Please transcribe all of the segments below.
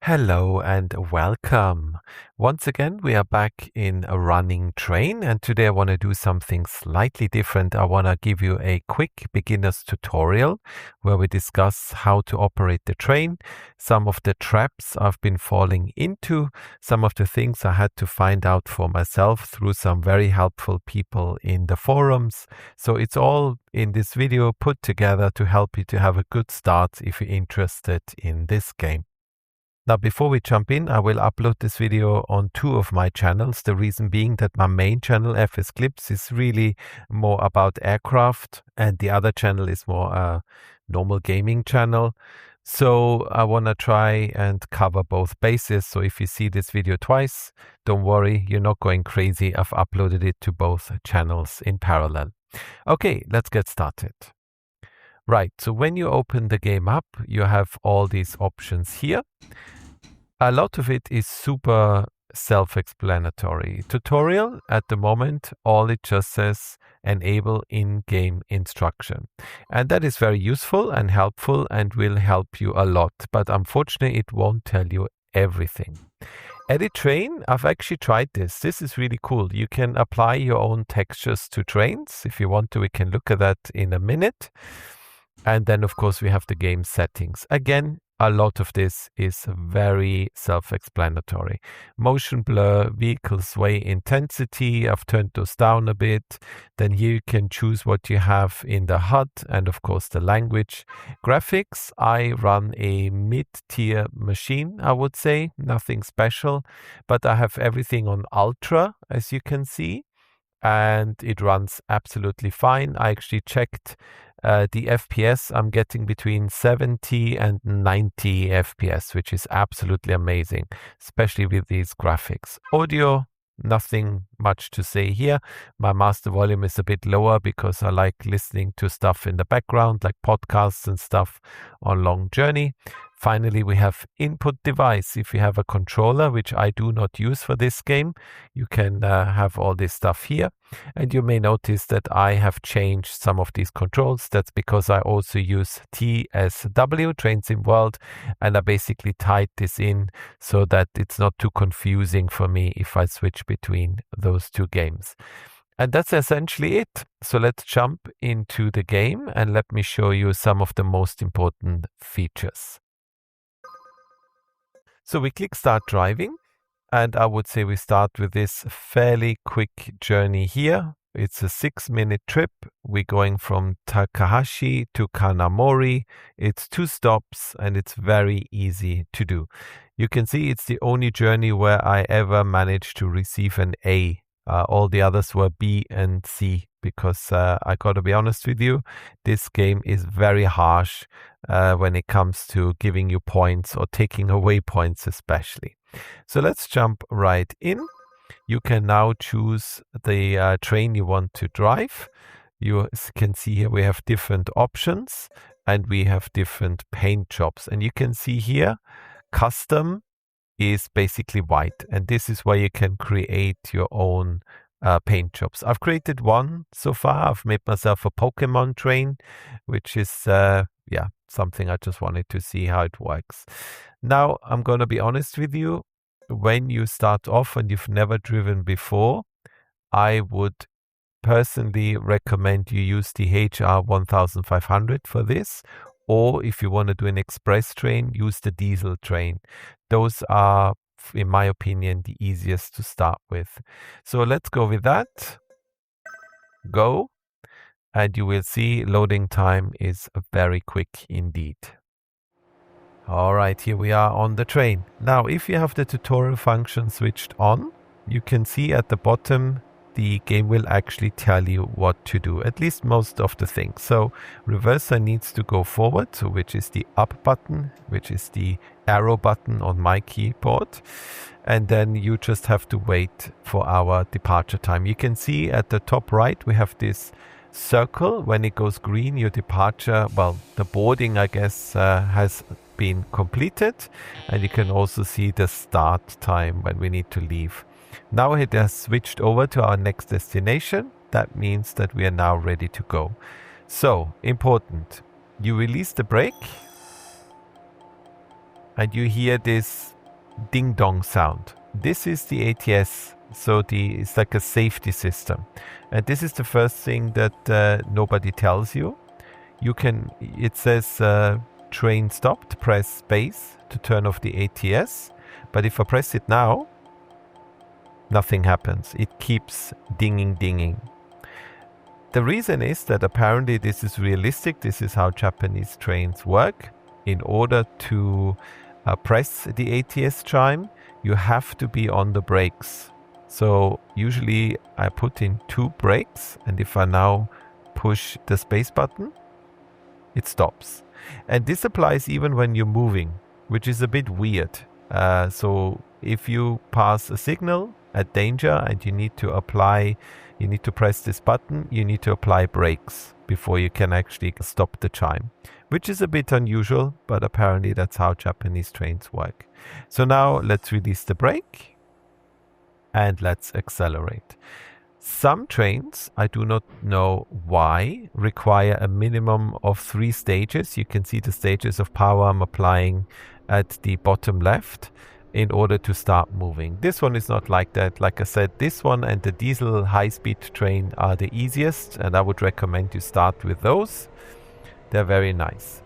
Hello and welcome. Once again, we are back in a running train, and today I want to do something slightly different. I want to give you a quick beginner's tutorial where we discuss how to operate the train, some of the traps I've been falling into, some of the things I had to find out for myself through some very helpful people in the forums. So it's all in this video put together to help you to have a good start if you're interested in this game. Now, before we jump in, I will upload this video on two of my channels. The reason being that my main channel, FS Clips, is really more about aircraft, and the other channel is more a normal gaming channel. So I want to try and cover both bases. So if you see this video twice, don't worry, you're not going crazy. I've uploaded it to both channels in parallel. Okay, let's get started. Right, so when you open the game up, you have all these options here. A lot of it is super self-explanatory. Tutorial at the moment, all it just says enable in-game instruction. And that is very useful and helpful and will help you a lot. But unfortunately, it won't tell you everything. Edit train, I've actually tried this. This is really cool. You can apply your own textures to trains. If you want to, we can look at that in a minute. And then, of course, we have the game settings. Again, a lot of this is very self-explanatory. Motion blur, vehicle sway intensity, I've turned those down a bit. Then here you can choose what you have in the HUD and of course the language. Graphics, I run a mid-tier machine, I would say, nothing special, but I have everything on Ultra, as you can see. And it runs absolutely fine. I actually checked the FPS. I'm getting between 70 and 90 FPS, which is absolutely amazing, especially with these graphics. Audio, nothing much to say here. My master volume is a bit lower because I like listening to stuff in the background, like podcasts and stuff on long journey. Finally, we have input device. If you have a controller, which I do not use for this game, you can have all this stuff here. And you may notice that I have changed some of these controls. That's because I also use TSW, Train Sim World, and I basically tied this in so that it's not too confusing for me if I switch between those two games. And that's essentially it. So let's jump into the game and let me show you some of the most important features. So we click Start Driving, and I would say we start with this fairly quick journey here. It's a 6-minute trip. We're going from Takahashi to Kanamori. It's 2 stops, and it's very easy to do. You can see it's the only journey where I ever managed to receive an A. All the others were B and C because I got to be honest with you, this game is very harsh when it comes to giving you points or taking away points especially. So let's jump right in. You can now choose the train you want to drive. You can see here we have different options and we have different paint jobs. And you can see here, custom is basically white, and this is where you can create your own paint jobs. I've created one so far. I've made myself a Pokemon train, which is something I just wanted to see how it works. Now I'm going to be honest with you. When you start off and you've never driven before, I would personally recommend you use the HR 1500 for this. Or if you want to do an express train, use the diesel train. Those are, in my opinion, the easiest to start with. So let's go with that. Go. And you will see loading time is very quick indeed. All right, here we are on the train. Now, if you have the tutorial function switched on, you can see at the bottom the game will actually tell you what to do, at least most of the things. So reverser needs to go forward, so which is the up button, which is the arrow button on my keyboard. And then you just have to wait for our departure time. You can see at the top right, we have this circle. When it goes green, your departure, well, the boarding, I guess, has been completed. And you can also see the start time when we need to leave. Now it has switched over to our next destination. That means that we are now ready to go. So, important. You release the brake and you hear this ding dong sound. This is the ATS, so it's like a safety system. And this is the first thing that nobody tells you. It says train stopped, press space to turn off the ATS. But if I press it now, nothing happens. It keeps dinging. The reason is that apparently this is realistic. This is how Japanese trains work. In order to press the ATS chime, you have to be on the brakes. So usually I put in 2 brakes, and if I now push the space button, it stops. And this applies even when you're moving, which is a bit weird. So if you pass a signal at danger and you need to press this button, you need to apply brakes before you can actually stop the chime, which is a bit unusual, but apparently that's how Japanese trains work. So now let's release the brake and let's accelerate. Some trains, I do not know why, require a minimum of 3 stages. You can see the stages of power I'm applying at the bottom left in order to start moving. This one is not like that. Like I said, this one and the diesel high-speed train are the easiest, and I would recommend you start with those. They're very nice.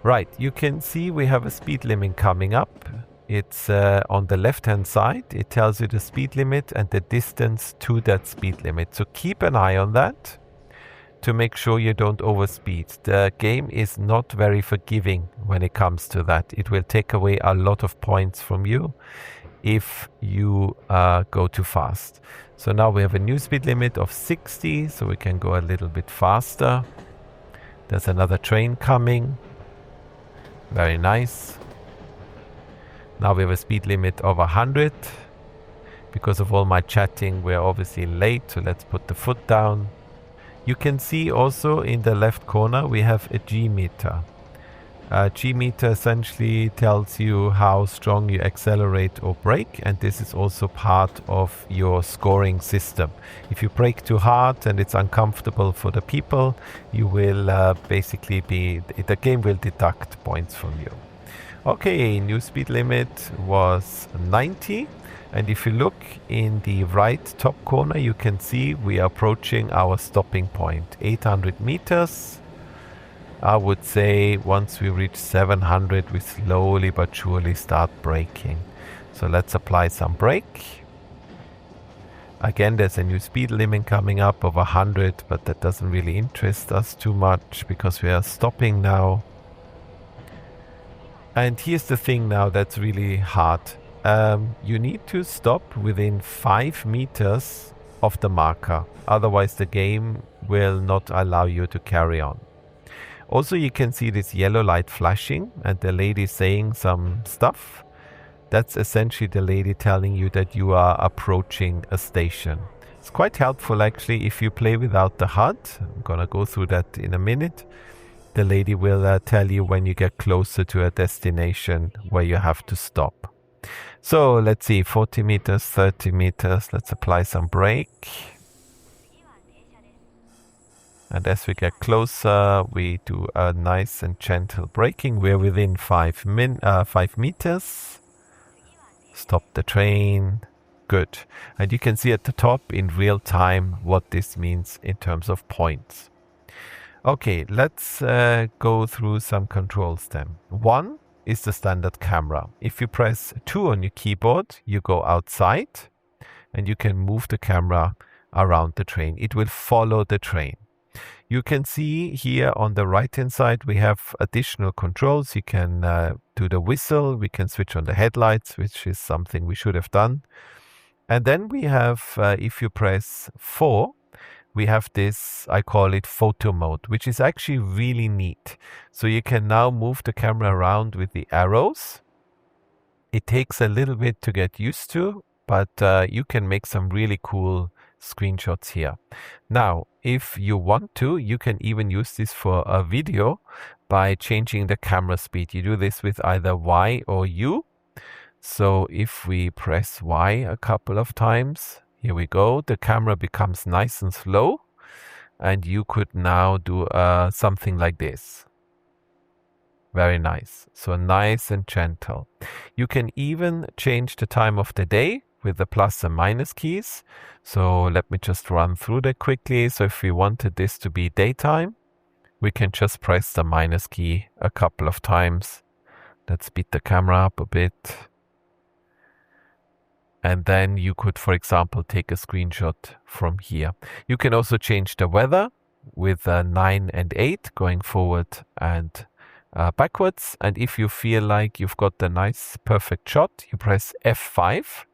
Right, you can see we have a speed limit coming up. It's on the left-hand side. It tells you the speed limit and the distance to that speed limit. So keep an eye on that to make sure you don't overspeed. The game is not very forgiving when it comes to that. It will take away a lot of points from you if you go too fast. So now we have a new speed limit of 60, so we can go a little bit faster. There's another train coming. Very nice. Now we have a speed limit of 100. Because of all my chatting, we're obviously late, so let's put the foot down. You can see also in the left corner we have a G meter. A G meter essentially tells you how strong you accelerate or brake, and this is also part of your scoring system. If you brake too hard and it's uncomfortable for the people, you will the game will deduct points from you. Okay, new speed limit was 90. And if you look in the right top corner, you can see we are approaching our stopping point, 800 meters. I would say once we reach 700, we slowly but surely start braking. So let's apply some brake. Again, there's a new speed limit coming up of 100, but that doesn't really interest us too much because we are stopping now. And here's the thing now that's really hard. You need to stop within 5 meters of the marker. Otherwise the game will not allow you to carry on. Also, you can see this yellow light flashing and the lady saying some stuff. That's essentially the lady telling you that you are approaching a station. It's quite helpful actually if you play without the HUD. I'm gonna go through that in a minute. The lady will tell you when you get closer to a destination where you have to stop. So let's see, 40 meters, 30 meters. Let's apply some brake. And as we get closer, we do a nice and gentle braking. We're within 5 meters. Stop the train. Good. And you can see at the top in real time what this means in terms of points. Okay, let's go through some controls then. 1 is the standard camera. If you press 2 on your keyboard, you go outside and you can move the camera around the train. It will follow the train. You can see here on the right hand side we have additional controls. You can do the whistle, we can switch on the headlights, which is something we should have done. And then we have, if you press 4, we have this, I call it photo mode, which is actually really neat. So you can now move the camera around with the arrows. It takes a little bit to get used to, but you can make some really cool screenshots here. Now, if you want to, you can even use this for a video by changing the camera speed. You do this with either Y or U. So if we press Y a couple of times, here we go, the camera becomes nice and slow, and you could now do something like this. Very nice. So nice and gentle. You can even change the time of the day with the plus and minus keys. So let me just run through that quickly. So if we wanted this to be daytime, we can just press the minus key a couple of times. Let's speed the camera up a bit. And then you could, for example, take a screenshot from here. You can also change the weather with 9 and 8 going forward and backwards. And if you feel like you've got the nice perfect shot, you press F5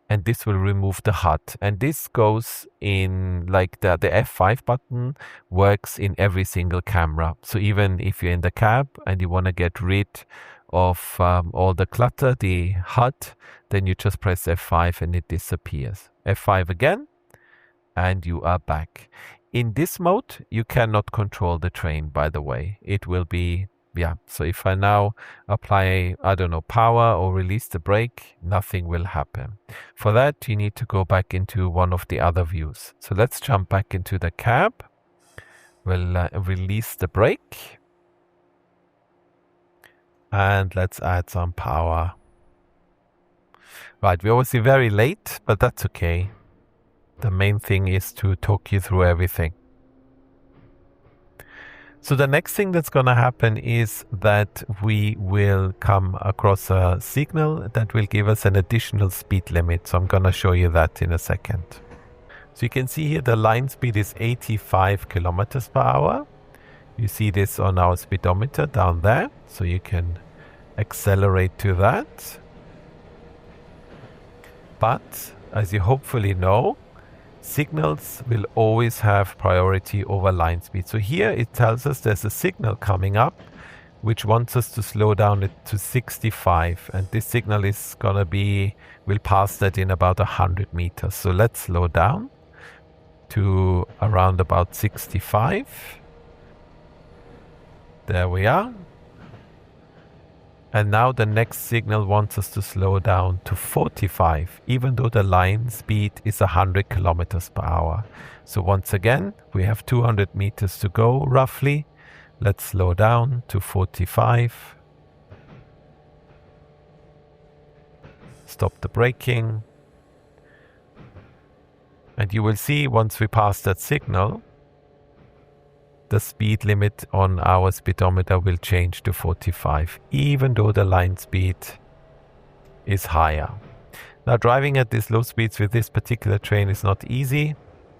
and this will remove the HUD. And this goes in like the F5 button works in every single camera. So even if you're in the cab and you want to get rid of all the clutter, the HUD, then you just press F5 and it disappears. F5 again, and you are back. In this mode, you cannot control the train, by the way. It will be, so if I now apply, I don't know, power or release the brake, nothing will happen. For that, you need to go back into one of the other views. So let's jump back into the cab. We'll release the brake. And let's add some power. Right, we're obviously very late, but that's okay. The main thing is to talk you through everything. So the next thing that's going to happen is that we will come across a signal that will give us an additional speed limit. So I'm going to show you that in a second. So you can see here the line speed is 85 kilometers per hour. You see this on our speedometer down there. So you can accelerate to that. But as you hopefully know, signals will always have priority over line speed. So here it tells us there's a signal coming up which wants us to slow down it to 65. And this signal is going to be, we'll pass that in about 100 meters. So let's slow down to around about 65. There we are. And now the next signal wants us to slow down to 45, even though the line speed is 100 kilometers per hour. So once again, we have 200 meters to go roughly. Let's slow down to 45. Stop the braking. And you will see once we pass that signal, the speed limit on our speedometer will change to 45, even though the line speed is higher. Now, driving at these low speeds with this particular train is not easy,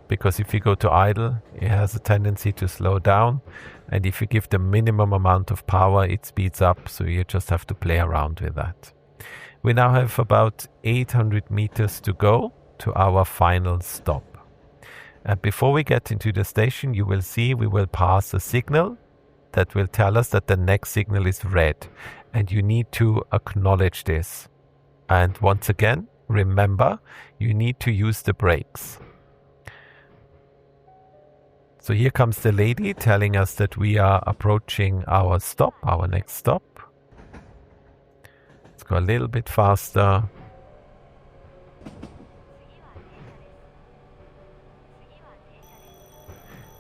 because if you go to idle, it has a tendency to slow down. And if you give the minimum amount of power, it speeds up. So you just have to play around with that. We now have about 800 meters to go to our final stop. And before we get into the station, you will see we will pass a signal that will tell us that the next signal is red. And you need to acknowledge this. And once again, remember, you need to use the brakes. So here comes the lady telling us that we are approaching our stop, our next stop. Let's go a little bit faster.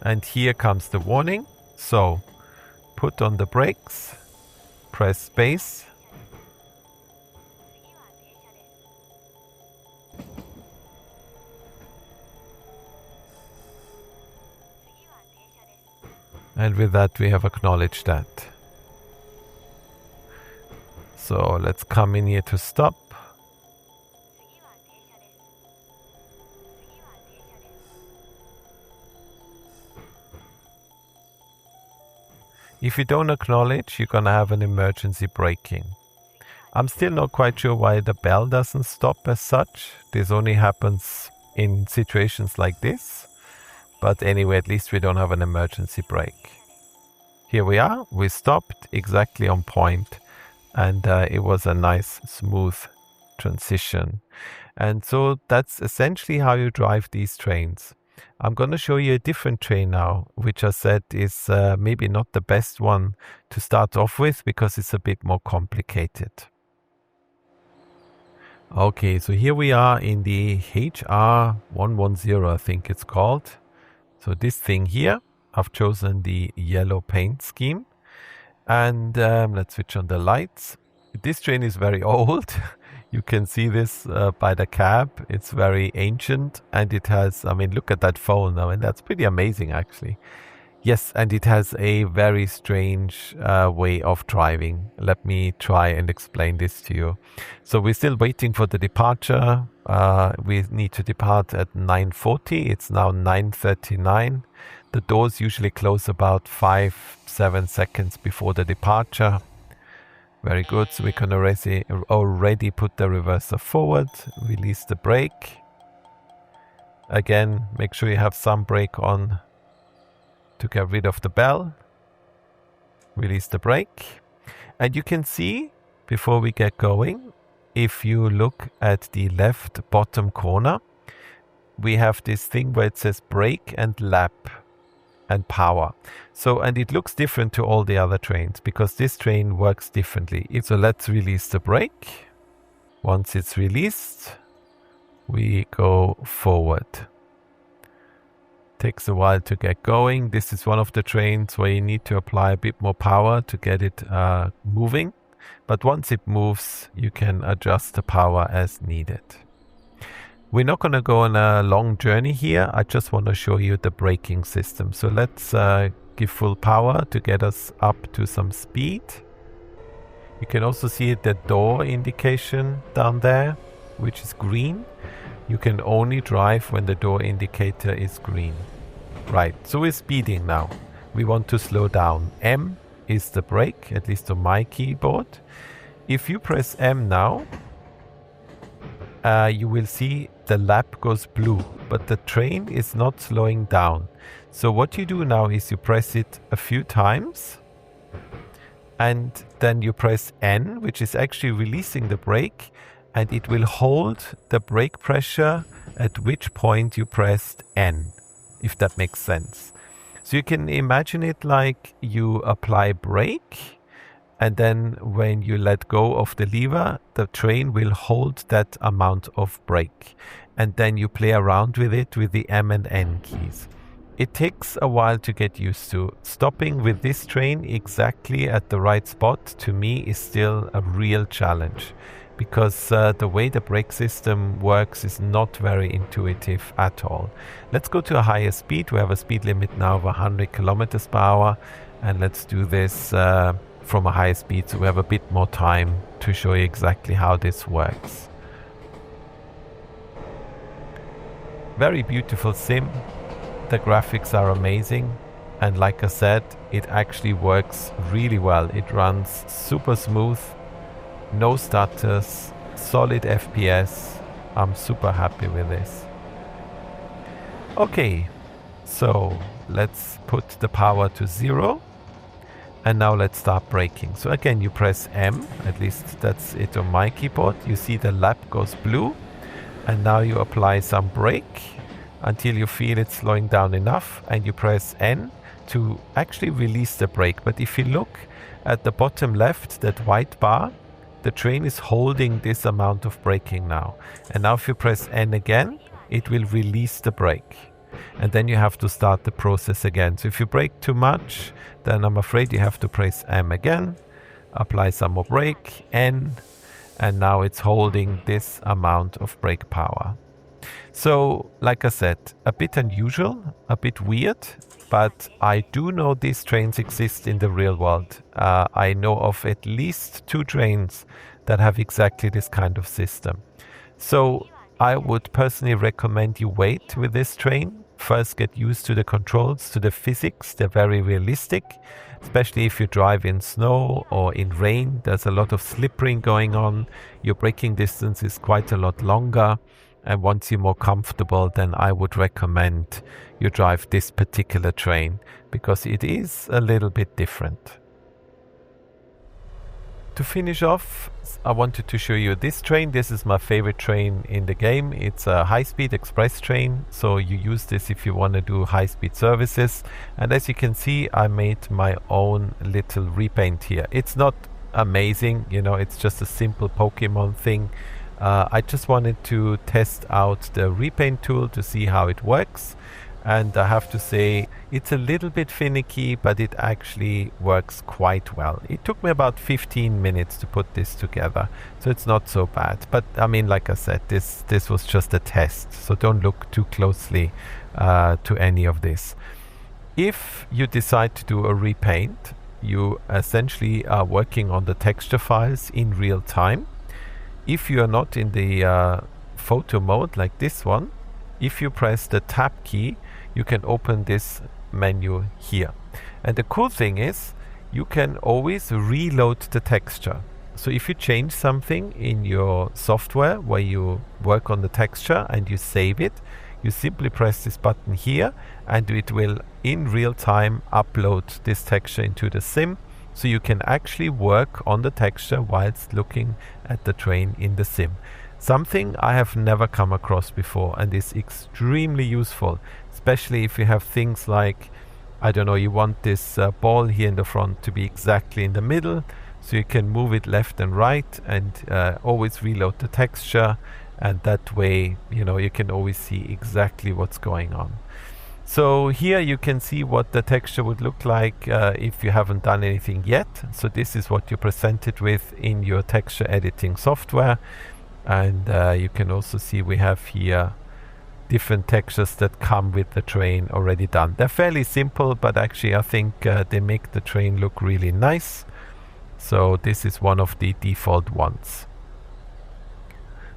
And here comes the warning. So put on the brakes, press space. And with that, we have acknowledged that. So let's come in here to stop. If you don't acknowledge, you're gonna have an emergency braking. I'm still not quite sure why the bell doesn't stop as such. This only happens in situations like this. But anyway, at least we don't have an emergency brake. Here we are. We stopped exactly on point. And it was a nice, smooth transition. And so that's essentially how you drive these trains. I'm going to show you a different train now, which I said is maybe not the best one to start off with because it's a bit more complicated. Okay, so here we are in the HR110, I think it's called. So this thing here, I've chosen the yellow paint scheme. And let's switch on the lights. This train is very old. You can see this by the cab. It's very ancient, and it has, I mean, look at that phone. I mean, that's pretty amazing, actually. Yes, and it has a very strange way of driving. Let me try and explain this to you. So we're still waiting for the departure. We need to depart at 9:40. It's now 9:39. The doors usually close about 5-7 seconds before the departure. Very good. So we can already put the reverser forward, release the brake. Again, make sure you have some brake on to get rid of the bell. Release the brake. And you can see, before we get going, if you look at the left bottom corner, we have this thing where it says brake and lap and power. So, and it looks different to all the other trains because this train works differently. So let's release the brake. Once it's released, we go forward. Takes a while to get going. This is one of the trains where you need to apply a bit more power to get it moving. But once it moves, you can adjust the power as needed. We're not going to go on a long journey here. I just want to show you the braking system. So let's give full power to get us up to some speed. You can also see the door indication down there, which is green. You can only drive when the door indicator is green. Right, so we're speeding now. We want to slow down. M is the brake, at least on my keyboard. If you press M now, you will see the lap goes blue, but the train is not slowing down. So what you do now is you press it a few times, and then you press N, which is actually releasing the brake, and it will hold the brake pressure at which point you pressed N, if that makes sense. So you can imagine it like you apply brake, and then when you let go of the lever, the train will hold that amount of brake. And then you play around with it with the M and N keys. It takes a while to get used to. Stopping with this train exactly at the right spot, to me, is still a real challenge. Because the way the brake system works is not very intuitive at all. Let's go to a higher speed. We have a speed limit now of 100 kilometers per hour. And let's do this from a higher speed, so we have a bit more time to show you exactly how this works. Very beautiful sim. The graphics are amazing. And like I said, it actually works really well. It runs super smooth. No stutters, solid FPS. I'm super happy with this. Okay, so let's put the power to 0. And now let's start braking. So again, you press M, at least that's it on my keyboard. You see the lap goes blue. And now you apply some brake until you feel it slowing down enough. And you press N to actually release the brake. But if you look at the bottom left, that white bar, the train is holding this amount of braking now. And now if you press N again, it will release the brake. And then you have to start the process again. So if you brake too much, then I'm afraid you have to press M again, apply some more brake, N, and now it's holding this amount of brake power. So, like I said, a bit unusual, a bit weird, but I do know these trains exist in the real world. I know of at least 2 trains that have exactly this kind of system. So I would personally recommend you wait with this train. First, get used to the controls, to the physics. They're very realistic, especially if you drive in snow or in rain. There's a lot of slippering going on. Your braking distance is quite a lot longer. And once you're more comfortable, then I would recommend you drive this particular train because it is a little bit different. To finish off, I wanted to show you this train. This is my favorite train in the game. It's a high-speed express train, so you use this if you want to do high-speed services. And as you can see, I made my own little repaint here. It's not amazing, you know, it's just a simple Pokemon thing. I just wanted to test out the repaint tool to see how it works. And I have to say, it's a little bit finicky, but it actually works quite well. It took me about 15 minutes to put this together, so it's not so bad. But I mean, like I said, this was just a test, so don't look too closely to any of this. If you decide to do a repaint, you essentially are working on the texture files in real time. If you are not in the photo mode like this one, if you press the tab key, you can open this menu here. And the cool thing is, you can always reload the texture. So if you change something in your software where you work on the texture and you save it, you simply press this button here and it will in real time upload this texture into the sim. So you can actually work on the texture whilst looking at the train in the sim. Something I have never come across before and is extremely useful, especially if you have things like, I don't know, you want this ball here in the front to be exactly in the middle, so you can move it left and right and always reload the texture, and that way, you know, you can always see exactly what's going on. So here you can see what the texture would look like if you haven't done anything yet. So this is what you're presented with in your texture editing software. And you can also see we have here different textures that come with the train already done. They're fairly simple, but actually I think they make the train look really nice. So this is one of the default ones.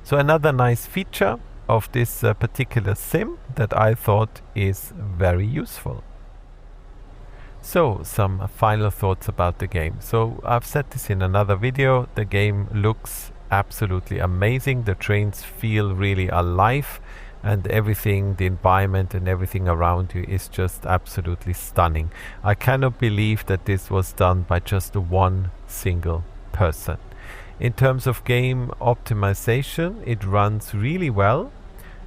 So another nice feature of this particular sim that I thought is very useful. So some final thoughts about the game. So I've said this in another video, the game looks absolutely amazing. The trains feel really alive and everything, the environment and everything around you is just absolutely stunning. I cannot believe that this was done by just one single person. In terms of game optimization, it runs really well.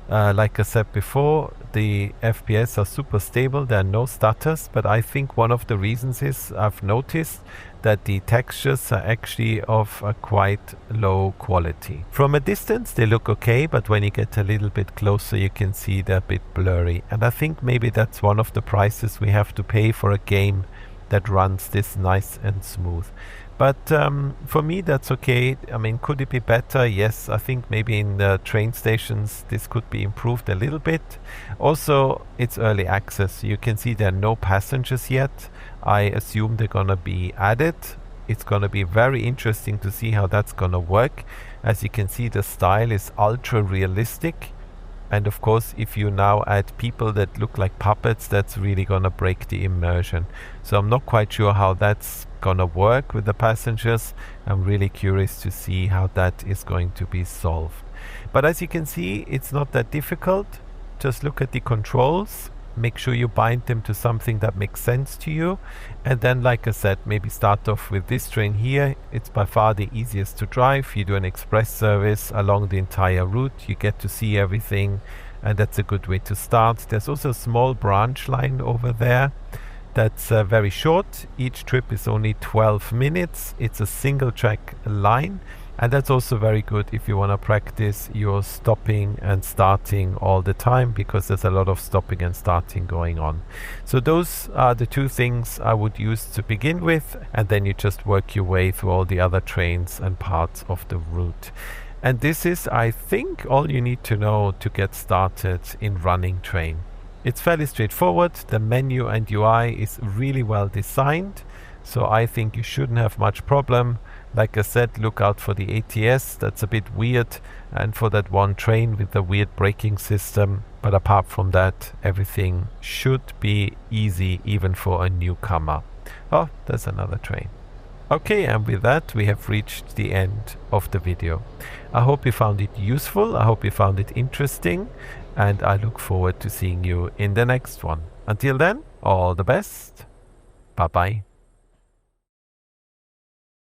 Like I said before, the FPS are super stable, there are no stutters, but I think one of the reasons is I've noticed that the textures are actually of a quite low quality. From a distance they look okay, but when you get a little bit closer you can see they're a bit blurry, and I think maybe that's one of the prices we have to pay for a game that runs this nice and smooth. But for me that's okay. I mean, could it be better? Yes, I think maybe in the train stations this could be improved a little bit. Also, it's early access. You can see there are no passengers yet. I assume they're gonna be added. It's gonna be very interesting to see how that's gonna work. As you can see, the style is ultra realistic. And of course, if you now add people that look like puppets, that's really gonna break the immersion. So I'm not quite sure how that's gonna work with the passengers. I'm really curious to see how that is going to be solved. But as you can see, it's not that difficult. Just look at the controls. Make sure you bind them to something that makes sense to you. And then, like I said, maybe start off with this train here. It's by far the easiest to drive. You do an express service along the entire route. You get to see everything, and that's a good way to start. There's also a small branch line over there. That's very short. Each trip is only 12 minutes. It's a single track line. And that's also very good if you want to practice your stopping and starting all the time, because there's a lot of stopping and starting going on. So those are the two things I would use to begin with, and then you just work your way through all the other trains and parts of the route. And this is, I think, all you need to know to get started in running train. It's fairly straightforward. The menu and UI is really well designed, so I think you shouldn't have much problem. Like I said, look out for the ATS, that's a bit weird, and for that one train with the weird braking system. But apart from that, everything should be easy even for a newcomer. Oh, there's another train. Okay, and with that we have reached the end of the video. I hope you found it useful, I hope you found it interesting, and I look forward to seeing you in the next one. Until then, all the best. Bye bye.